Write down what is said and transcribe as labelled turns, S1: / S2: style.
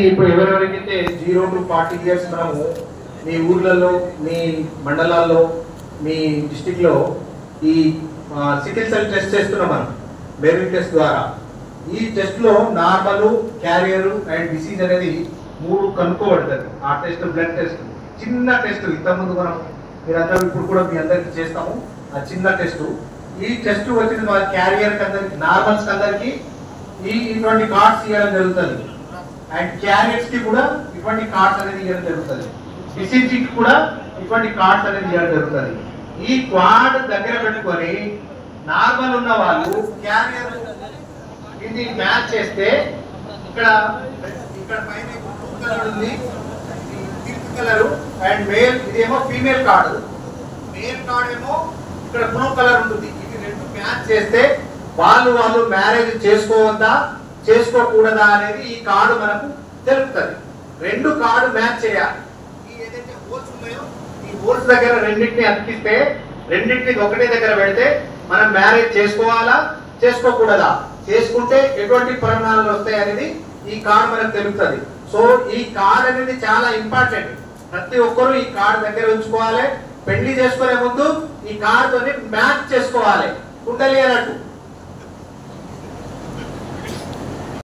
S1: ఇప్పుడు ఎవరెవరికైతే 0 to 40 years మనము మీ ఊర్లలో, మీ మండలాల్లో, మీ డిస్టిక్లో ఈ సికిల్ సెల్ టెస్ట్ చేస్తున్నాం మనం బేబీ టెస్ట్ ద్వారా. ఈ టెస్ట్లో నార్మల్, క్యారియర్ అండ్ డిసీజ్ అనేది 3 కనుక్కోబడుతుంది. ఆ టెస్ట్ బ్లడ్ టెస్ట్, చిన్న టెస్ట్. ఇంతకుముందు మనం మీరందరూ ఇప్పుడు కూడా మీ అందరికీ చేస్తాము ఆ చిన్న టెస్ట్. ఈ టెస్ట్ వచ్చిన వాళ్ళ క్యారియర్ అందరికి, నార్మల్స్ అందరికి ఇటువంటి కార్డ్స్ ఇవ్వడం జరుగుతుంది. అండ్ క్యారియర్స్ కి కూడా ఇటువంటి కార్డ్స్ అనేది ఇవ్వడం జరుగుతుంది. డిసీజ్ కి కూడా ఇటువంటి కార్డ్స్ అనేది ఇవ్వడం జరుగుతుంది. ఈ కార్డ్ దగ్గర పెట్టుకొని నార్మల్ ఉన్న వాళ్ళు క్యారియర్ ఇది మ్యాచ్ చేస్తే ఇక్కడ పైన బ్లూ కలర్ ఉంది, పింక్ కలర్ అండ్ మేల్, ఇదేమో ఫీమేల్ కార్డు. మేల్ కార్డ్ ఏమో ఇక్కడ బ్లూ కలర్ ఉంటుంది. ఇది రెండు మ్యాచ్ చేస్తే వాళ్ళు మ్యారేజ్ చేసుకోవద్దా చేసుకోకూడదా అనేది ఈ కార్డు మనకు తెలుపుతుంది. 2 కార్డు మ్యాచ్ చేయాలి. ఈ ఏదైతే హోల్స్ ఉన్నాయో ఈ హోల్స్ దగ్గర రెండింటిని అతికిస్తే, రెండింటిని ఒకటే దగ్గర పెడితే మనం మ్యారేజ్ చేసుకోవాలా చేసుకోకూడదా, చేసుకుంటే ఎటువంటి పరిణామాలు వస్తాయి అనేది ఈ కార్డు మనకు తెలుపుతుంది. సో ఈ కార్డు అనేది చాలా ఇంపార్టెంట్. ప్రతి ఒక్కరూ ఈ కార్డు దగ్గర ఉంచుకోవాలి. పెళ్లి చేసుకునే ముందు ఈ కార్డుని మ్యాచ్ చేసుకోవాలి. కుండలి అన్నట్టు